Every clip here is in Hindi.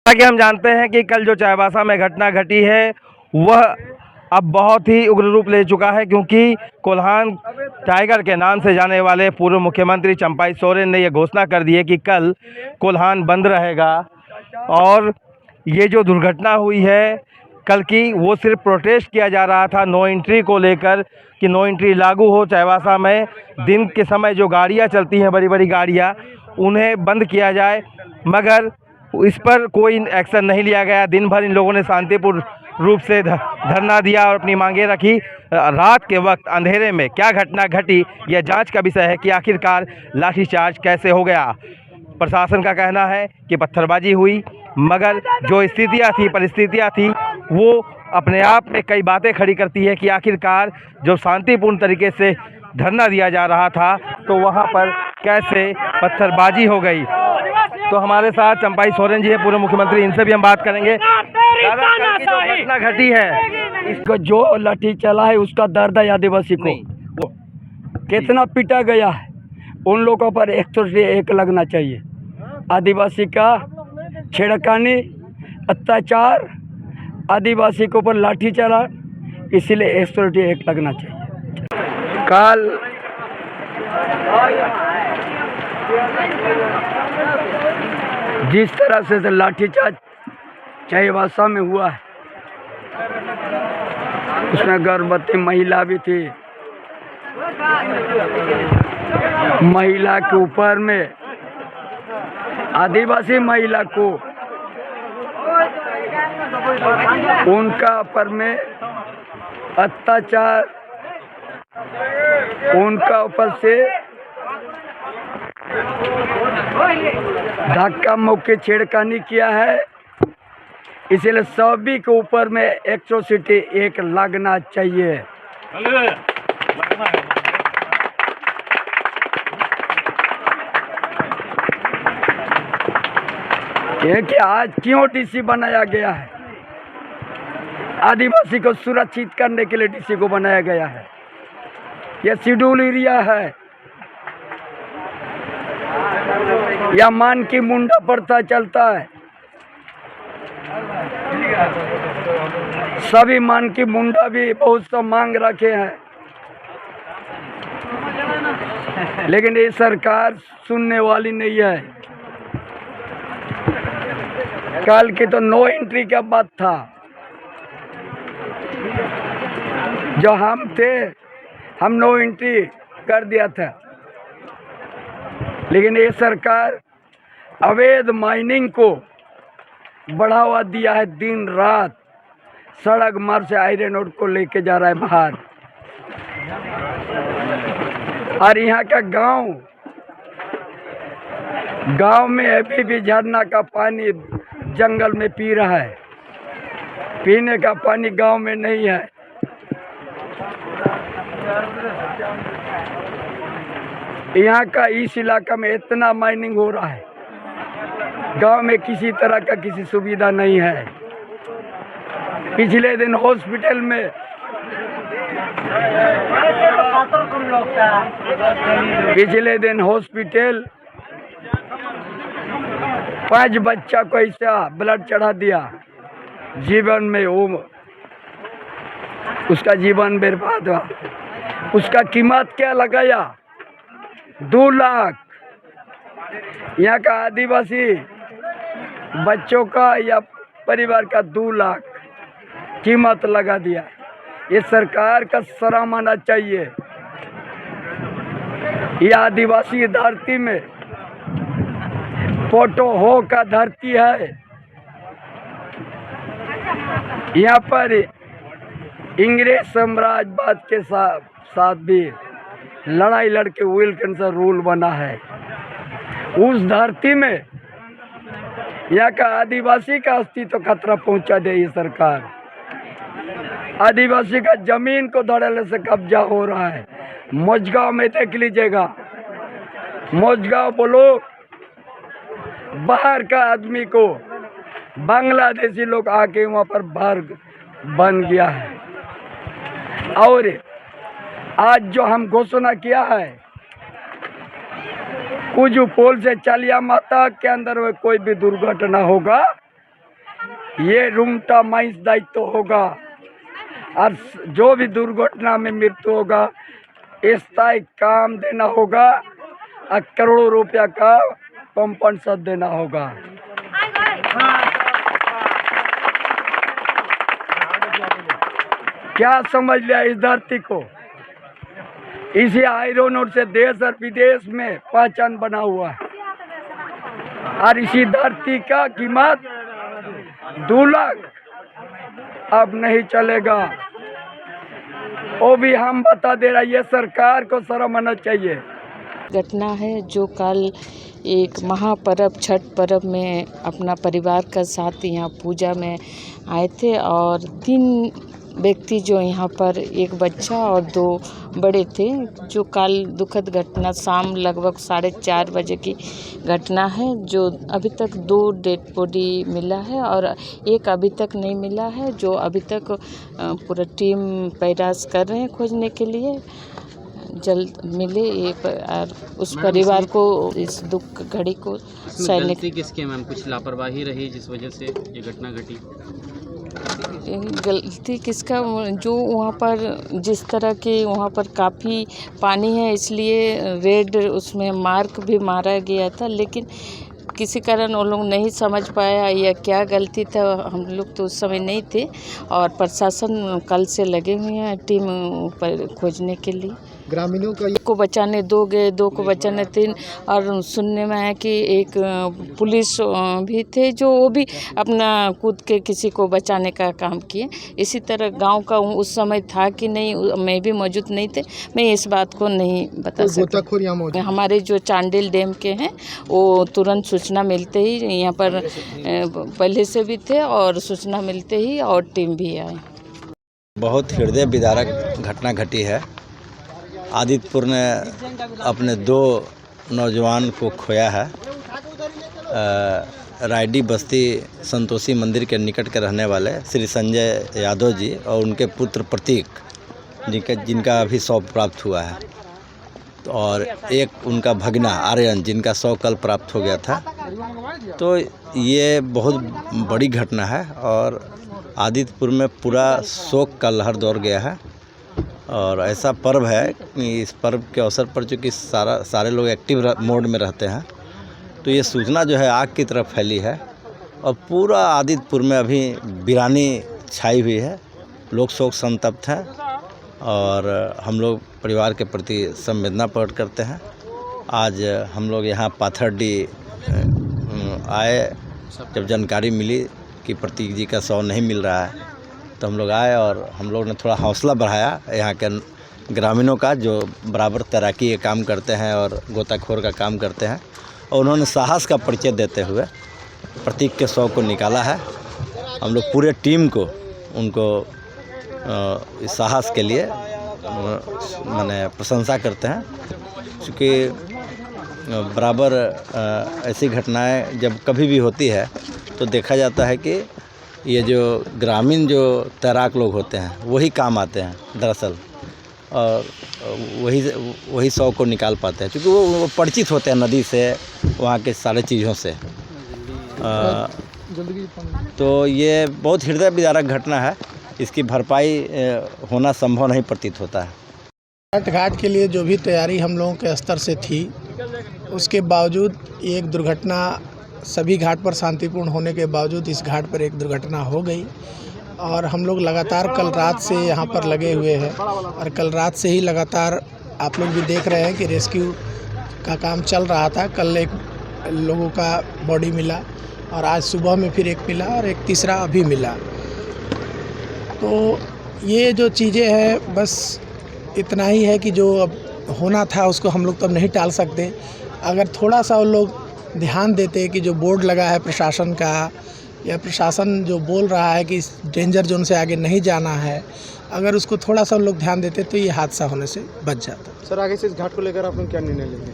कि हम जानते हैं कि कल जो चाईबासा में घटना घटी है वह अब बहुत ही उग्र रूप ले चुका है, क्योंकि कोल्हान टाइगर के नाम से जाने वाले पूर्व मुख्यमंत्री चंपाई सोरेन ने यह घोषणा कर दी है कि कल कोल्हान बंद रहेगा। और ये जो दुर्घटना हुई है कल की, वो सिर्फ प्रोटेस्ट किया जा रहा था नो एंट्री को लेकर कि नो एंट्री लागू हो चाईबासा में। दिन के समय जो गाड़ियाँ चलती हैं, बड़ी बड़ी गाड़ियाँ, उन्हें बंद किया जाए, मगर इस पर कोई एक्शन नहीं लिया गया। दिन भर इन लोगों ने शांतिपूर्ण रूप से धरना दिया और अपनी मांगें रखी। रात के वक्त अंधेरे में क्या घटना घटी, यह जांच का विषय है कि आखिरकार लाठीचार्ज कैसे हो गया। प्रशासन का कहना है कि पत्थरबाजी हुई, मगर जो स्थितियां थी, परिस्थितियां थी, वो अपने आप में कई बातें खड़ी करती है कि आखिरकार जो शांतिपूर्ण तरीके से धरना दिया जा रहा था तो वहाँ पर कैसे पत्थरबाजी हो गई। तो हमारे साथ चंपाई सोरेन जी है, पूर्व मुख्यमंत्री, इनसे भी हम बात करेंगे। दादा, कल की जो घटना घटी है, इसको जो लाठी चला है उसका दर्द है आदिवासी को। कितना पीटा गया है, उन लोगों पर 101 लगना चाहिए। आदिवासी का छेड़खानी, अत्याचार, आदिवासी के ऊपर लाठी चला, इसीलिए 101 लगना चाहिए। कल जिस तरह से लाठीचार्ज चाईबासा में हुआ है, उसमें गर्भवती महिला भी थी। महिला के ऊपर में, आदिवासी महिला को उनका ऊपर में अत्याचार, उनका ऊपर से धक्का मुक्की छेड़खानी किया है। इसलिए सभी के ऊपर में 101 लगना चाहिए। कि आज क्यों डीसी बनाया गया है? आदिवासी को सुरक्षित करने के लिए डीसी को बनाया गया है। यह शेड्यूल एरिया है, या मान की मुंडा प्रथा चलता है। सभी मान की मुंडा भी बहुत सा मांग रखे हैं, लेकिन ये सरकार सुनने वाली नहीं है। कल की तो नो एंट्री का बात था, जो हम थे हम नो एंट्री कर दिया था, लेकिन ये सरकार अवैध माइनिंग को बढ़ावा दिया है। दिन रात सड़क मार्ग से आयरन ओर को लेके जा रहा है बाहर। और यहाँ का गांव में अभी भी झरना का पानी जंगल में पी रहा है। पीने का पानी गांव में नहीं है। यहाँ का इस इलाका में इतना माइनिंग हो रहा है, गांव में किसी तरह का किसी सुविधा नहीं है। पिछले दिन हॉस्पिटल में पांच बच्चा को ऐसा ब्लड चढ़ा दिया, जीवन में वो उसका जीवन बर्बाद हुआ। उसका कीमत क्या लगाया? 2 लाख। यहाँ का आदिवासी बच्चों का या परिवार का 2 लाख कीमत लगा दिया। ये सरकार का शर्म आना चाहिए। ये आदिवासी धरती में फोटो हो का धरती है। यहाँ पर इंग्रेज साम्राज्यवाद के साथ भी लड़ाई लड़के विल्सन रूल बना है। उस धरती में यहाँ का आदिवासी का अस्तित्व खतरा पहुंचा दे ये सरकार। आदिवासी का जमीन को धड़ल्ले से कब्जा हो रहा है। मझगांव में देख लीजिएगा, मझगांव बोलो, बाहर का आदमी को बांग्लादेशी लोग आके वहाँ पर बाहर बन गया है। और आज जो हम घोषणा किया है, कुछ पोल से चालिया माता के अंदर में कोई भी दुर्घटना होगा ये रूमटा माइंस दायित्व होगा। और जो भी दुर्घटना में मृत्यु होगा स्थायी काम देना होगा और करोड़ों रुपया का कॉम्पनसेशन देना होगा। क्या समझ लिया इस धरती को? इसी आयरन और से देश और विदेश में पहचान बना हुआ है। और इसी धरती का कीमत 2 लाख अब नहीं चलेगा। वो भी हम बता दे रहा, ये सरकार को शर्म आना चाहिए। घटना है जो कल एक महापर्व छठ पर्व में अपना परिवार का साथ यहाँ पूजा में आए थे और 3 व्यक्ति जो यहाँ पर, एक बच्चा और 2 बड़े थे, जो कल दुखद घटना शाम लगभग 4:30 बजे की घटना है। जो अभी तक 2 डेड बॉडी मिला है और एक अभी तक नहीं मिला है, जो अभी तक पूरा टीम प्रयास कर रहे हैं खोजने के लिए, जल्द मिले ये और उस परिवार को इस दुख घड़ी को सहने। गलती किसकी है मैम? कुछ लापरवाही रही जिस वजह से ये घटना घटी? गलती किसका? जो वहाँ पर जिस तरह के वहाँ पर काफ़ी पानी है इसलिए रेड उसमें मार्क भी मारा गया था, लेकिन किसी कारण वो लोग नहीं समझ पाया या क्या गलती था, हम लोग तो उस समय नहीं थे। और प्रशासन कल से लगे हुए हैं टीम पर खोजने के लिए। ग्रामीणों को बचाने 2 गए, 2 को बचाने 3, और सुनने में आया कि एक पुलिस भी थे जो वो भी अपना कूद के किसी को बचाने का काम किए। इसी तरह गांव का उस समय था कि नहीं, मैं भी मौजूद नहीं थे, मैं इस बात को नहीं बता सकती। हमारे जो चांडिल डैम के हैं वो तुरंत सूचना मिलते ही यहाँ पर पहले से भी थे और सूचना मिलते ही और टीम भी आए। बहुत हृदय विदारक घटना घटी है। आदित्यपुर ने अपने 2 नौजवान को खोया है। रायडी बस्ती संतोषी मंदिर के निकट के रहने वाले श्री संजय यादव जी और उनके पुत्र प्रतीक, जिनका अभी शव प्राप्त हुआ है, और एक उनका भगना आर्यन, जिनका शव कल प्राप्त हो गया था। तो ये बहुत बड़ी घटना है और आदित्यपुर में पूरा शोक का लहर दौड़ गया है। और ऐसा पर्व है कि इस पर्व के अवसर पर चूँकि सारे लोग एक्टिव मोड में रहते हैं, तो ये सूचना जो है आग की तरफ फैली है और पूरा आदित्यपुर में अभी वीरानी छाई हुई है। लोग शोक संतप्त हैं और हम लोग परिवार के प्रति संवेदना प्रकट करते हैं। आज हम लोग यहाँ पाथरडी आए, जब जानकारी मिली कि प्रतीक जी का शव नहीं मिल रहा है, तो हम लोग आए और हम लोग ने थोड़ा हौसला बढ़ाया यहाँ के ग्रामीणों का, जो बराबर तैराकी का काम करते हैं और गोताखोर का काम करते हैं, और उन्होंने साहस का परिचय देते हुए प्रतीक के शव को निकाला है। हम लोग पूरे टीम को उनको इस साहस के लिए माने प्रशंसा करते हैं, क्योंकि बराबर ऐसी घटनाएं जब कभी भी होती है तो देखा जाता है कि ये जो ग्रामीण जो तैराक लोग होते हैं वही काम आते हैं दरअसल, और वही शव को निकाल पाते हैं, क्योंकि वो परिचित होते हैं नदी से, वहाँ के सारे चीज़ों से। तो ये बहुत हृदय विदारक घटना है, इसकी भरपाई होना संभव नहीं प्रतीत होता है। छठ घाट के लिए जो भी तैयारी हम लोगों के स्तर से थी, उसके बावजूद एक दुर्घटना, सभी घाट पर शांतिपूर्ण होने के बावजूद इस घाट पर एक दुर्घटना हो गई। और हम लोग लगातार कल रात से यहाँ पर लगे हुए हैं और कल रात से ही लगातार आप लोग भी देख रहे हैं कि रेस्क्यू का काम चल रहा था। कल एक लोगों का बॉडी मिला और आज सुबह में फिर एक मिला और एक तीसरा अभी मिला। तो ये जो चीज़ें हैं बस इतना ही है कि जो अब होना था उसको हम लोग तो अब नहीं टाल सकते। अगर थोड़ा सा वो लोग ध्यान देते कि जो बोर्ड लगा है प्रशासन का, या प्रशासन जो बोल रहा है कि डेंजर जोन से आगे नहीं जाना है, अगर उसको थोड़ा सा लोग ध्यान देते तो ये हादसा होने से बच जाता। सर, आगे से इस घाट को लेकर आप लोग क्या निर्णय लेंगे?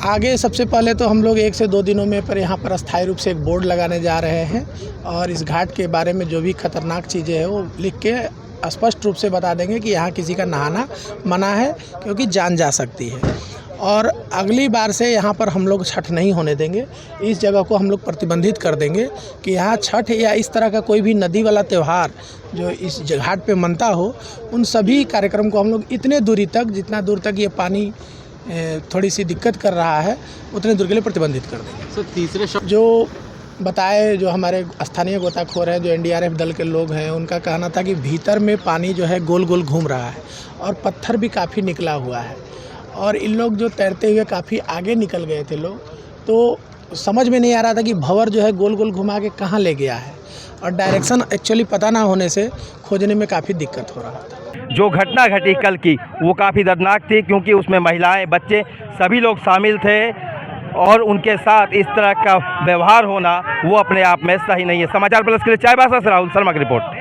आगे सबसे पहले तो हम लोग 1 से 2 दिनों में पर यहाँ पर अस्थायी रूप से एक बोर्ड लगाने जा रहे हैं और इस घाट के बारे में जो भी खतरनाक चीज़ें हैं वो लिख के स्पष्ट रूप से बता देंगे कि यहाँ किसी का नहाना मना है, क्योंकि जान जा सकती है। और अगली बार से यहाँ पर हम लोग छठ नहीं होने देंगे। इस जगह को हम लोग प्रतिबंधित कर देंगे कि यहाँ छठ या इस तरह का कोई भी नदी वाला त्यौहार जो इस घाट पे मनता हो, उन सभी कार्यक्रम को हम लोग इतने दूरी तक, जितना दूर तक ये पानी थोड़ी सी दिक्कत कर रहा है, उतने दूर के लिए प्रतिबंधित कर देंगे। सर तीसरे शब्द जो बताए, जो हमारे स्थानीय गोताखोर हैं, जो एनडीआरएफ दल के लोग हैं, उनका कहना था कि भीतर में पानी जो है गोल गोल घूम रहा है और पत्थर भी काफ़ी निकला हुआ है, और इन लोग जो तैरते हुए काफ़ी आगे निकल गए थे लोग, तो समझ में नहीं आ रहा था कि भंवर जो है गोल गोल घुमा के कहाँ ले गया है, और डायरेक्शन एक्चुअली पता ना होने से खोजने में काफ़ी दिक्कत हो रहा था। जो घटना घटी कल की वो काफ़ी दर्दनाक थी, क्योंकि उसमें महिलाएं, बच्चे सभी लोग शामिल थे, और उनके साथ इस तरह का व्यवहार होना वो अपने आप में सही नहीं है। समाचार प्लस के लिए चाईबासा से राहुल शर्मा की रिपोर्ट।